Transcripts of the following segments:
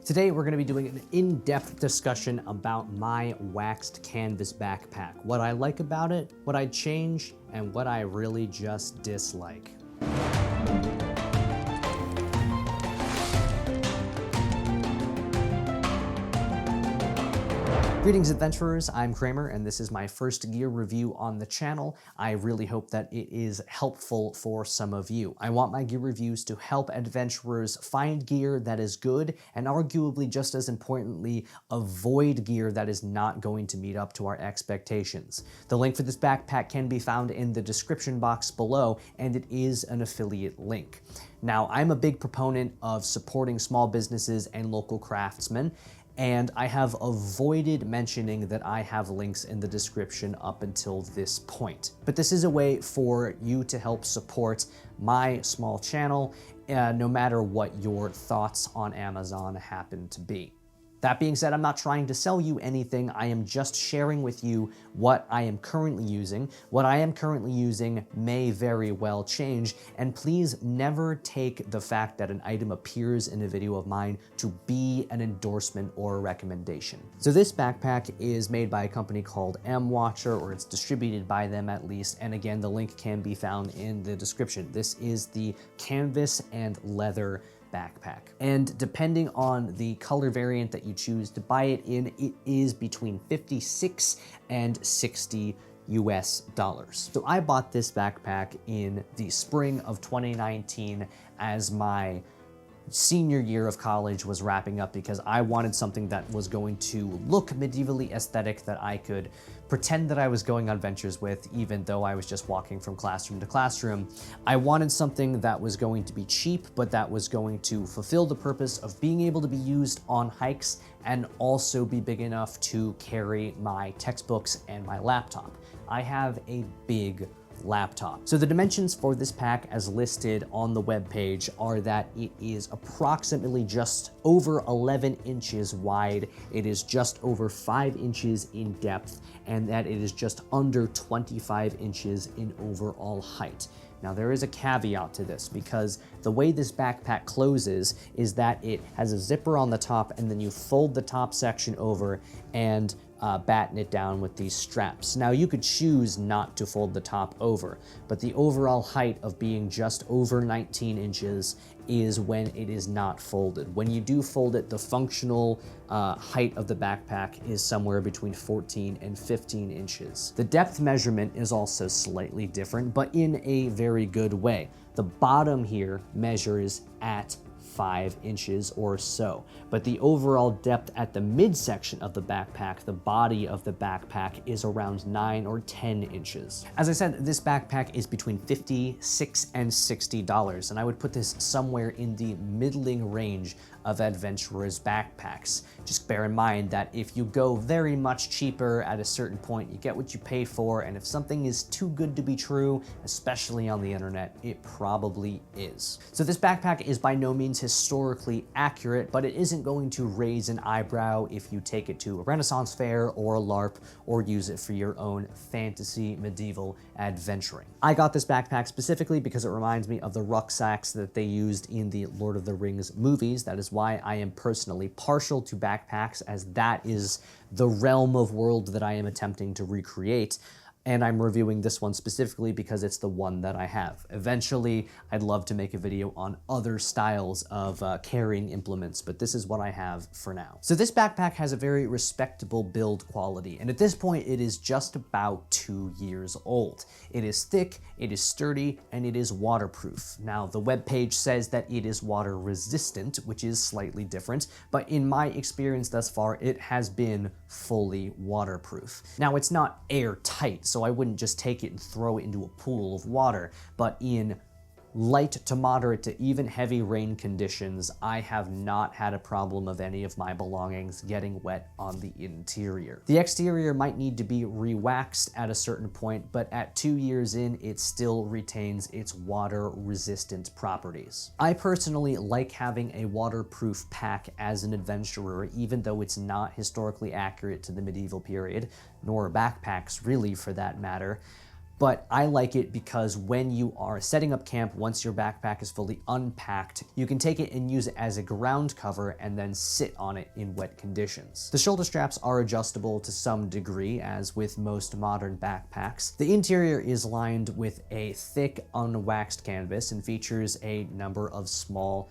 Today we're going to be doing an in-depth discussion about my waxed canvas backpack, what I like about it, what I'd change, and what I really just dislike. Greetings adventurers, I'm Kramer and this is my first gear review on the channel. I really hope that it is helpful for some of you. I want my gear reviews to help adventurers find gear that is good and arguably just as importantly, avoid gear that is not going to meet up to our expectations. The link for this backpack can be found in the description box below and it is an affiliate link. Now, I'm a big proponent of supporting small businesses and local craftsmen, and I have avoided mentioning that I have links in the description up until this point. But this is a way for you to help support my small channel, no matter what your thoughts on Amazon happen to be. That being said, I'm not trying to sell you anything. I am just sharing with you what I am currently using. What I am currently using may very well change, and please never take the fact that an item appears in a video of mine to be an endorsement or a recommendation. So this backpack is made by a company called M-Watcher, or it's distributed by them at least, and again, the link can be found in the description. This is the canvas and leather backpack. And depending on the color variant that you choose to buy it in, it is between 56 and 60 US dollars. So I bought this backpack in the spring of 2019 as my senior year of college was wrapping up because I wanted something that was going to look medievally aesthetic that I could pretend that I was going on adventures with, even though I was just walking from classroom to classroom. I wanted something that was going to be cheap, but that was going to fulfill the purpose of being able to be used on hikes and also be big enough to carry my textbooks and my laptop. I have a big laptop. So the dimensions for this pack as listed on the webpage are that it is approximately just over 11 inches wide, it is just over 5 inches in depth, and that it is just under 25 inches in overall height. Now there is a caveat to this because the way this backpack closes is that it has a zipper on the top and then you fold the top section over and batten it down with these straps. Now you could choose not to fold the top over, but the overall height of being just over 19 inches is when it is not folded. When you do fold it, the functional height of the backpack is somewhere between 14 and 15 inches. The depth measurement is also slightly different, but in a very good way. The bottom here measures at 5 inches or so, but the overall depth at the midsection of the backpack, the body of the backpack, is around 9 or 10 inches. As I said, this backpack is between $56 and $60, and I would put this somewhere in the middling range of adventurers' backpacks. Just bear in mind that if you go very much cheaper at a certain point, you get what you pay for, and if something is too good to be true, especially on the internet, it probably is. So this backpack is by no means historically accurate, but it isn't going to raise an eyebrow if you take it to a Renaissance fair or a LARP or use it for your own fantasy medieval adventuring. I got this backpack specifically because it reminds me of the rucksacks that they used in the Lord of the Rings movies. That is why I am personally partial to backpacks, as that is the realm of world that I am attempting to recreate. And I'm reviewing this one specifically because it's the one that I have. Eventually, I'd love to make a video on other styles of carrying implements, but this is what I have for now. So this backpack has a very respectable build quality, and at this point, it is just about 2 years old. It is thick, it is sturdy, and it is waterproof. Now, the webpage says that it is water resistant, which is slightly different, but in my experience thus far, it has been fully waterproof. Now, it's not airtight, so I wouldn't just take it and throw it into a pool of water, but in light to moderate to even heavy rain conditions, I have not had a problem of any of my belongings getting wet on the interior. The exterior might need to be re-waxed at a certain point, but at 2 years in, it still retains its water-resistant properties. I personally like having a waterproof pack as an adventurer, even though it's not historically accurate to the medieval period, nor backpacks really for that matter. But I like it because when you are setting up camp, once your backpack is fully unpacked, you can take it and use it as a ground cover and then sit on it in wet conditions. The shoulder straps are adjustable to some degree, as with most modern backpacks. The interior is lined with a thick, unwaxed canvas and features a number of small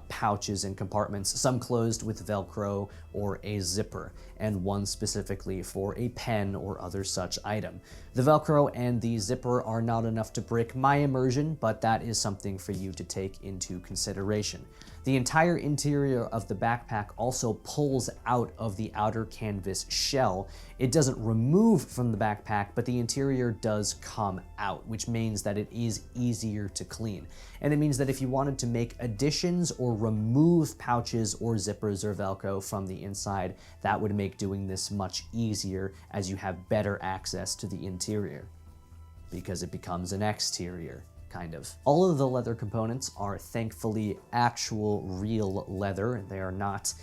pouches and compartments, some closed with Velcro or a zipper, and one specifically for a pen or other such item. The Velcro and the zipper are not enough to break my immersion, but that is something for you to take into consideration. The entire interior of the backpack also pulls out of the outer canvas shell. It doesn't remove from the backpack, but the interior does come out, which means that it is easier to clean. And it means that if you wanted to make additions or remove pouches or zippers or Velcro from the inside, that would make doing this much easier, as you have better access to the interior, because it becomes an exterior. Kind of. All of the leather components are thankfully actual real leather. They are not,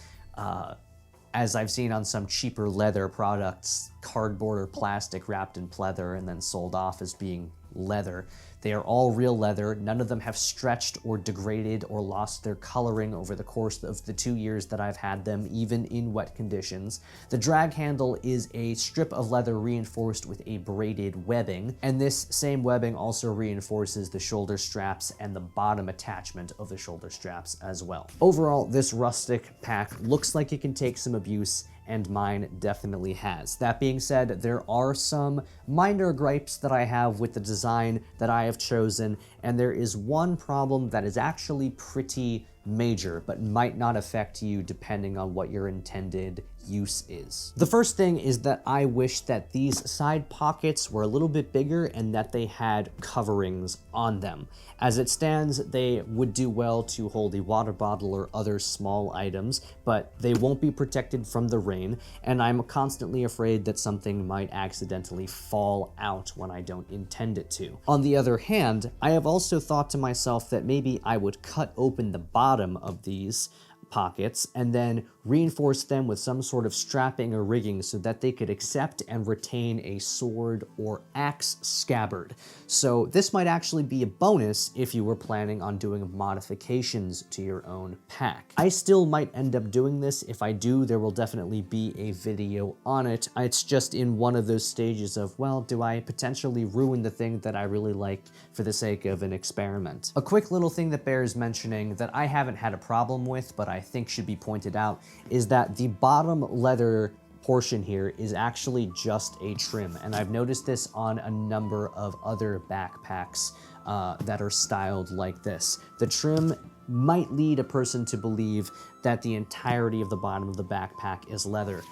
as I've seen on some cheaper leather products, cardboard or plastic wrapped in pleather and then sold off as being leather. They are all real leather. None of them have stretched or degraded or lost their coloring over the course of the 2 years that I've had them, even in wet conditions. The drag handle is a strip of leather reinforced with a braided webbing, and this same webbing also reinforces the shoulder straps and the bottom attachment of the shoulder straps as well. Overall, this rustic pack looks like it can take some abuse, and mine definitely has. That being said, there are some minor gripes that I have with the design that I have chosen, and there is one problem that is actually pretty major, but might not affect you depending on what your intended use is. The first thing is that I wish that these side pockets were a little bit bigger and that they had coverings on them. As it stands, they would do well to hold a water bottle or other small items, but they won't be protected from the rain, and I'm constantly afraid that something might accidentally fall out when I don't intend it to. On the other hand, I have also thought to myself that maybe I would cut open the bottom of these pockets and then reinforce them with some sort of strapping or rigging so that they could accept and retain a sword or axe scabbard. So this might actually be a bonus if you were planning on doing modifications to your own pack. I still might end up doing this. If I do, there will definitely be a video on it. It's just in one of those stages of, well, do I potentially ruin the thing that I really like for the sake of an experiment? A quick little thing that bears mentioning that I haven't had a problem with, but I think should be pointed out, is that the bottom leather portion here is actually just a trim, and I've noticed this on a number of other backpacks that are styled like this. The trim might lead a person to believe that the entirety of the bottom of the backpack is leather,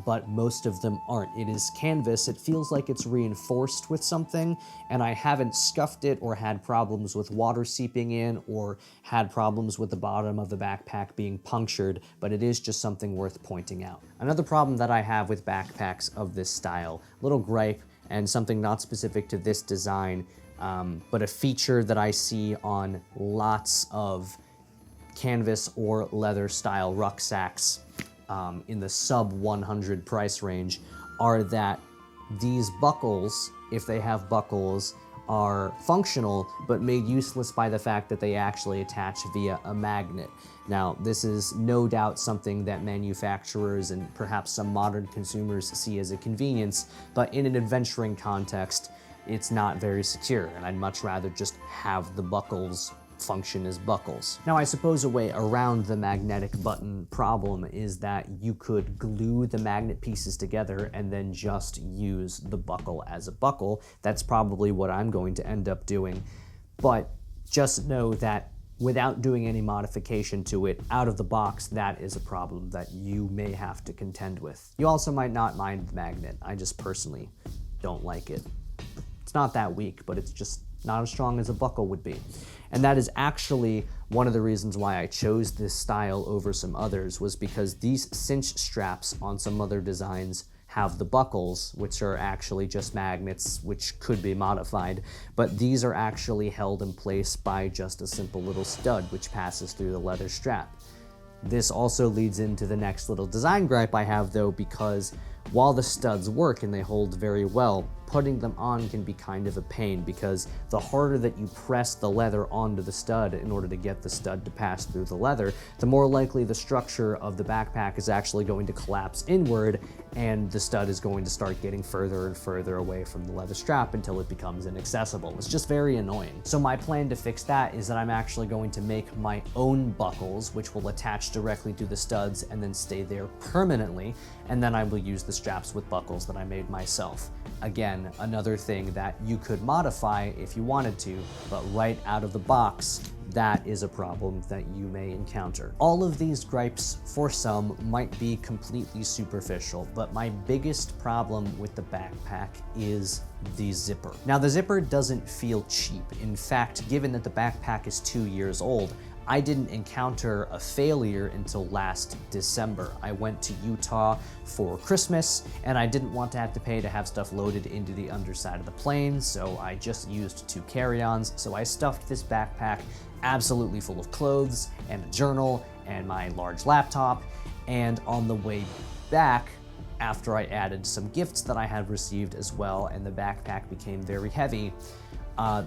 but most of them aren't. It is canvas. It feels like it's reinforced with something, and I haven't scuffed it or had problems with water seeping in or had problems with the bottom of the backpack being punctured, but it is just something worth pointing out. Another problem that I have with backpacks of this style, little gripe and something not specific to this design, but a feature that I see on lots of canvas or leather style rucksacks in the sub 100 price range, are that these buckles, if they have buckles, are functional but made useless by the fact that they actually attach via a magnet. Now, this is no doubt something that manufacturers and perhaps some modern consumers see as a convenience, but in an adventuring context, it's not very secure, and I'd much rather just have the buckles function as buckles. Now, I suppose a way around the magnetic button problem is that you could glue the magnet pieces together and then just use the buckle as a buckle. That's probably what I'm going to end up doing, but just know that without doing any modification to it out of the box, that is a problem that you may have to contend with. You also might not mind the magnet. I just personally don't like it. It's not that weak, but it's just not as strong as a buckle would be. And that is actually one of the reasons why I chose this style over some others, was because these cinch straps on some other designs have the buckles, which are actually just magnets, which could be modified, but these are actually held in place by just a simple little stud, which passes through the leather strap. This also leads into the next little design gripe I have, though, because while the studs work and they hold very well, putting them on can be kind of a pain because the harder that you press the leather onto the stud in order to get the stud to pass through the leather, the more likely the structure of the backpack is actually going to collapse inward and the stud is going to start getting further and further away from the leather strap until it becomes inaccessible. It's just very annoying. So my plan to fix that is that I'm actually going to make my own buckles, which will attach directly to the studs and then stay there permanently, and then I will use the straps with buckles that I made myself. Again, another thing that you could modify if you wanted to, but right out of the box, that is a problem that you may encounter. All of these gripes, for some, might be completely superficial, but my biggest problem with the backpack is the zipper. Now, the zipper doesn't feel cheap. In fact, given that the backpack is 2 years old, I didn't encounter a failure until last December. I went to Utah for Christmas, and I didn't want to have to pay to have stuff loaded into the underside of the plane, so I just used 2 carry-ons. So I stuffed this backpack absolutely full of clothes and a journal and my large laptop, and on the way back, after I added some gifts that I had received as well, and the backpack became very heavy,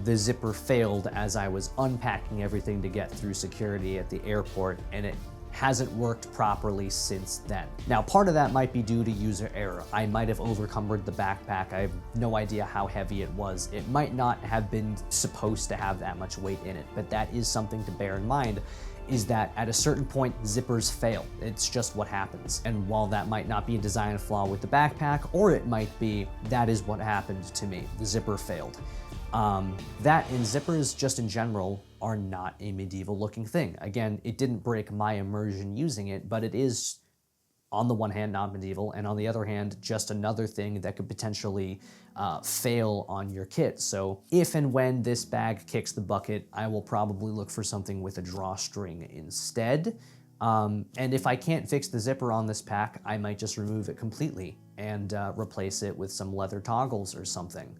the zipper failed as I was unpacking everything to get through security at the airport, and it hasn't worked properly since then. Now, part of that might be due to user error. I might have overcumbered the backpack. I have no idea how heavy it was. It might not have been supposed to have that much weight in it, but that is something to bear in mind, is that at a certain point, zippers fail. It's just what happens. And while that might not be a design flaw with the backpack, or it might be, that is what happened to me. The zipper failed. That and zippers just in general are not a medieval looking thing. Again, it didn't break my immersion using it, but it is, on the one hand, not medieval, and on the other hand, just another thing that could potentially fail on your kit. So if and when this bag kicks the bucket, I will probably look for something with a drawstring instead. And if I can't fix the zipper on this pack, I might just remove it completely and replace it with some leather toggles or something.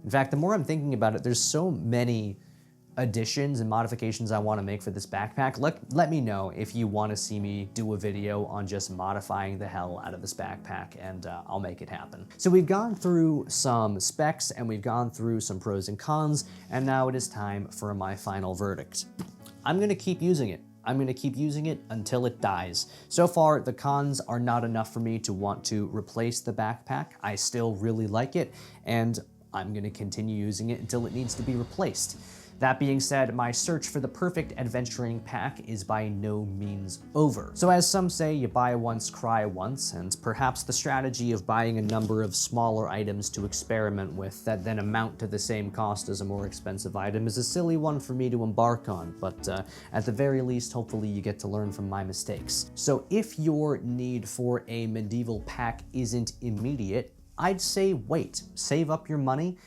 In fact, the more I'm thinking about it, there's so many additions and modifications I want to make for this backpack. Let me know if you want to see me do a video on just modifying the hell out of this backpack, and I'll make it happen. So we've gone through some specs and we've gone through some pros and cons, and now it is time for my final verdict. I'm going to keep using it. I'm going to keep using it until it dies. So far, the cons are not enough for me to want to replace the backpack. I still really like it, and I'm going to continue using it until it needs to be replaced. That being said, my search for the perfect adventuring pack is by no means over. So as some say, you buy once, cry once, and perhaps the strategy of buying a number of smaller items to experiment with that then amount to the same cost as a more expensive item is a silly one for me to embark on, but at the very least, hopefully you get to learn from my mistakes. So if your need for a medieval pack isn't immediate, I'd say wait, save up your money,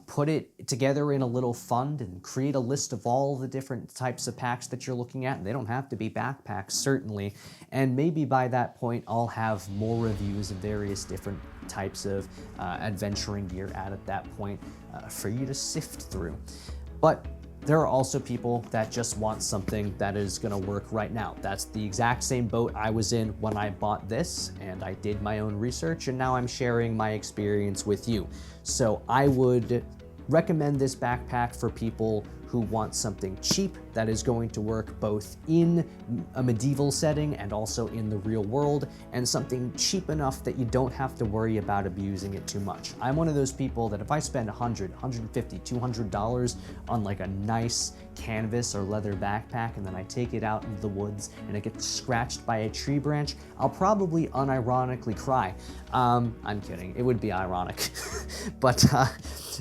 put it together in a little fund and create a list of all the different types of packs that you're looking at. They don't have to be backpacks, certainly. And maybe by that point, I'll have more reviews of various different types of adventuring gear at that point for you to sift through. But there are also people that just want something that is gonna work right now. That's the exact same boat I was in when I bought this, and I did my own research, and now I'm sharing my experience with you. So I would recommend this backpack for people who want something cheap that is going to work both in a medieval setting and also in the real world, and something cheap enough that you don't have to worry about abusing it too much. I'm one of those people that if I spend $100, $150, $200 on like a nice canvas or leather backpack and then I take it out into the woods and it gets scratched by a tree branch, I'll probably unironically cry. I'm kidding, it would be ironic. But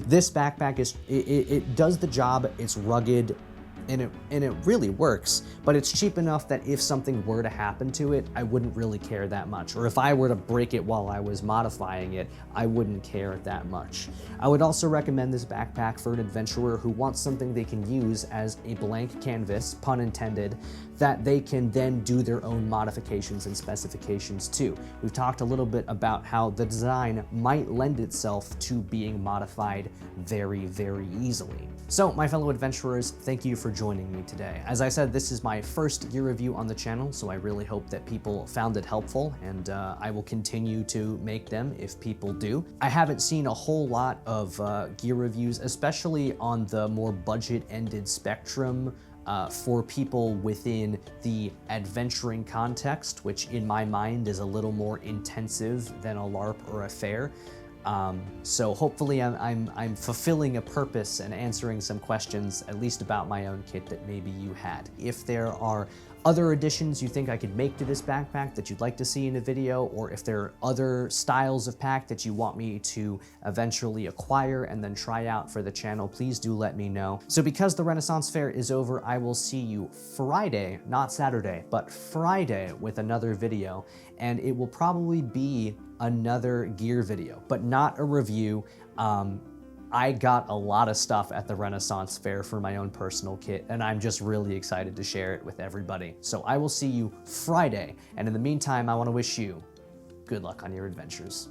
this backpack it does the job, it's rugged, and it really works, but it's cheap enough that if something were to happen to it, I wouldn't really care that much. Or if I were to break it while I was modifying it, I wouldn't care that much. I would also recommend this backpack for an adventurer who wants something they can use as a blank canvas, pun intended, that they can then do their own modifications and specifications to. We've talked a little bit about how the design might lend itself to being modified very, very easily. So, my fellow adventurers, thank you for joining me today. As I said, this is my first gear review on the channel, so I really hope that people found it helpful, and I will continue to make them if people do. I haven't seen a whole lot of gear reviews, especially on the more budget-ended spectrum, for people within the adventuring context, which in my mind is a little more intensive than a LARP or a fair. So hopefully I'm fulfilling a purpose and answering some questions, at least about my own kit, that maybe you had. If there are other additions you think I could make to this backpack that you'd like to see in a video, or if there are other styles of pack that you want me to eventually acquire and then try out for the channel, please do let me know. So because the Renaissance Fair is over, I will see you Friday, not Saturday, but Friday with another video, and it will probably be another gear video, but not a review. I got a lot of stuff at the Renaissance Fair for my own personal kit, and I'm just really excited to share it with everybody. So I will see you Friday, and in the meantime, I want to wish you good luck on your adventures.